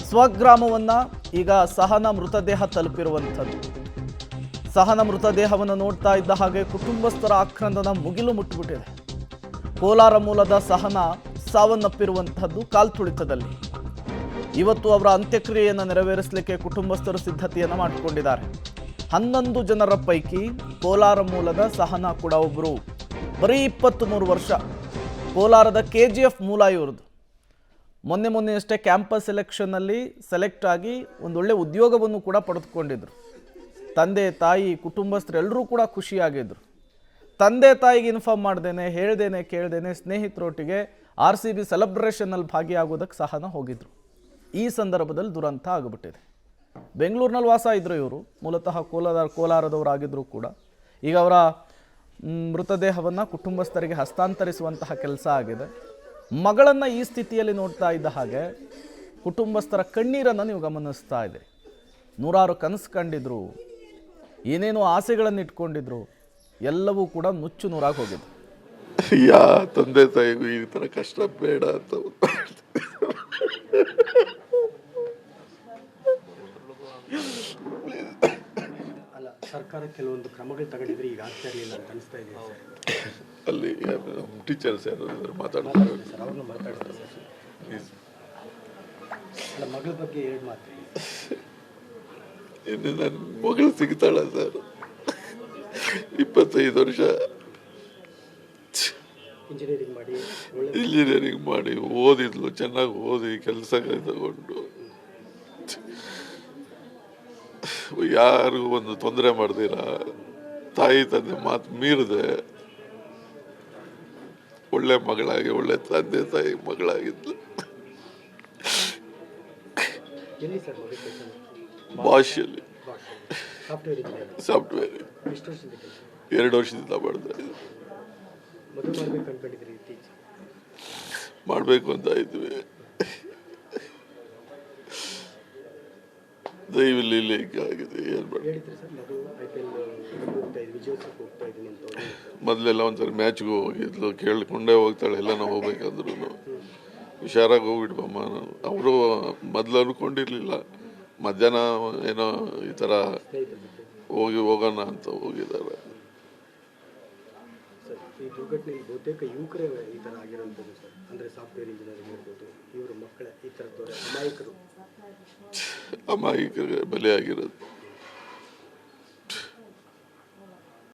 ಸ್ವಗ್ರಾಮವನ್ನು ಈಗ ಸಹನ ಮೃತದೇಹ ತಲುಪಿರುವಂಥದ್ದು. ಸಹನ ಮೃತದೇಹವನ್ನು ನೋಡ್ತಾ ಇದ್ದ ಹಾಗೆ ಕುಟುಂಬಸ್ಥರ ಆಕ್ರಂದನ ಮುಗಿಲು ಮುಟ್ಟಿಬಿಟ್ಟಿದೆ. ಕೋಲಾರ ಮೂಲದ ಸಹನ ಸಾವನ್ನಪ್ಪಿರುವಂಥದ್ದು ಕಾಲ್ತುಳಿತದಲ್ಲಿ. ಇವತ್ತು ಅವರ ಅಂತ್ಯಕ್ರಿಯೆಯನ್ನು ನೆರವೇರಿಸಲಿಕ್ಕೆ ಕುಟುಂಬಸ್ಥರು ಸಿದ್ಧತೆಯನ್ನು ಮಾಡಿಕೊಂಡಿದ್ದಾರೆ. 11 ಜನರ ಪೈಕಿ ಕೋಲಾರ ಮೂಲದ ಸಹನ ಕೂಡ ಒಬ್ಬರು. ಬರೀ 23 ವರ್ಷ. ಕೋಲಾರದ KGF ಮೂಲ ಇವ್ರದ್ದು. ಮೊನ್ನೆಯಷ್ಟೇ ಕ್ಯಾಂಪಸ್ ಎಲೆಕ್ಷನ್ನಲ್ಲಿ ಸೆಲೆಕ್ಟ್ ಆಗಿ ಒಂದೊಳ್ಳೆ ಉದ್ಯೋಗವನ್ನು ಕೂಡ ಪಡೆದುಕೊಂಡಿದ್ರು. ತಂದೆ ತಾಯಿ ಕುಟುಂಬಸ್ಥರೆಲ್ಲರೂ ಕೂಡ ಖುಷಿಯಾಗಿದ್ದರು. ತಂದೆ ತಾಯಿಗೆ ಇನ್ಫಾರ್ಮ್ ಮಾಡ್ದೇನೆ, ಹೇಳ್ದೇನೆ ಕೇಳ್ದೇನೆ ಸ್ನೇಹಿತರೊಟ್ಟಿಗೆ RCB ಸೆಲೆಬ್ರೇಷನ್ನಲ್ಲಿ ಭಾಗಿಯಾಗೋದಕ್ಕೆ ಸಹನ ಹೋಗಿದ್ರು. ಈ ಸಂದರ್ಭದಲ್ಲಿ ದುರಂತ ಆಗಿಬಿಟ್ಟಿದೆ. ಬೆಂಗಳೂರಿನಲ್ಲಿ ವಾಸ ಇದ್ದರು ಇವರು. ಮೂಲತಃ ಕೋಲಾರದವರಾಗಿದ್ದರೂ ಕೂಡ ಈಗ ಅವರ ಮೃತದೇಹವನ್ನು ಕುಟುಂಬಸ್ಥರಿಗೆ ಹಸ್ತಾಂತರಿಸುವಂತಹ ಕೆಲಸ ಆಗಿದೆ. ಮಗಳನ್ನು ಈ ಸ್ಥಿತಿಯಲ್ಲಿ ನೋಡ್ತಾ ಇದ್ದ ಹಾಗೆ ಕುಟುಂಬಸ್ಥರ ಕಣ್ಣೀರನ್ನು ನೀವು ಗಮನಿಸ್ತಾ ಇದ್ದೀರಿ. ನೂರಾರು ಕನಸು ಕಂಡಿದ್ರು, ಏನೇನೋ ಆಸೆಗಳನ್ನು ಇಟ್ಕೊಂಡಿದ್ರು, ಎಲ್ಲವೂ ಕೂಡ ನುಚ್ಚು ನೂರಾಗಿ ಹೋಗಿದ್ರು. ಯಾ ತಂದೆ ತಾಯಿಗೂ ಈ ಥರ ಕಷ್ಟ ಬೇಡ ಅಂತ ಅಲ್ಲ, ಸರ್ಕಾರ ಕೆಲವೊಂದು ಕ್ರಮಗಳು ತಗೊಂಡಿದ್ರೆ ಈಗ ಆಗ್ತಾ ಇರಲಿಲ್ಲ ಅಂತ ಅನಿಸ್ತಾ ಇದೆ. ಅಲ್ಲಿ ಟೀಚರ್ಸ್ ಯಾರು ಮಾತಾಡ್ತಾರೆ ಸರ್, ಅವ್ರನ್ನ ಮಾತಾಡ್ತಾರೆ ಸರ್. ಅಲ್ಲ, ಮಗಳ ಬಗ್ಗೆ ಎರಡು ಮಾತು. ಇನ್ನು ನನ್ನ ಮಗಳು ಸಿಗ್ತಾಳ ಸರ್. 25 ವರ್ಷ ಇಂಜಿನಿಯರಿಂಗ್ ಮಾಡಿ ಓದಿದ್ಲು, ಚೆನ್ನಾಗಿ ಓದಿ ಕೆಲಸ ತಗೊಂಡು ಯಾರಿಗೂ ಒಂದು ತೊಂದರೆ ಮಾಡ್ದಿರ ತಾಯಿ ತಂದೆ ಮಾತು ಮೀರದೆ ಒಳ್ಳೆ ಮಗಳಾಗಿ ಒಳ್ಳೆ ತಂದೆ ತಾಯಿ ಮಗಳಾಗಿದ್ಲು. ಭಾಷೆಯಲ್ಲಿ ಸಾಫ್ಟ್ವೇರ್ 2 ವರ್ಷದಿಂದ ಮಾಡ್ತಾ ಇದ್ವಿ. ಮಾಡಬೇಕು ಅಂತ ಇದ್ವಿ. ದೈವಲ್ಲಿ ಆಗಿದೆ. ಏನು ಮೊದಲೆಲ್ಲ ಒಂದ್ಸರಿ ಮ್ಯಾಚ್ಗೂ ಹೋಗಿದ್ಲು, ಕೇಳ್ಕೊಂಡೇ ಹೋಗ್ತಾಳೆ. ಎಲ್ಲ ನಾವು ಹೋಗ್ಬೇಕಂದ್ರೂ ಹುಷಾರಾಗಿ ಹೋಗ್ಬಿಡ್ಬಮ್ಮ. ಅವರು ಮೊದಲು ಅನ್ಕೊಂಡಿರ್ಲಿಲ್ಲ, ಮಧ್ಯಾಹ್ನ ಏನೋ ಈ ಥರ ಹೋಗೋಣ ಅಂತ ಹೋಗಿದ್ದಾರೆ. ಈ ದುರ್ಘಟನೆಯಲ್ಲಿ ಬಹುತೇಕ ಯುವಕರೇ ಈ ಥರ ಆಗಿರೋಂಥದ್ದು ಸರ್. ಅಂದರೆ ಸಾಫ್ಟ್ವೇರ್ ಇಂಜಿನಿಯರಿಂಗ್ ಇರ್ಬೋದು, ಇವರ ಮಕ್ಕಳ ಈ ಥರದವರ ಅಮಾಯಕರಿಗೆ ಬಲಿಯಾಗಿರೋದು.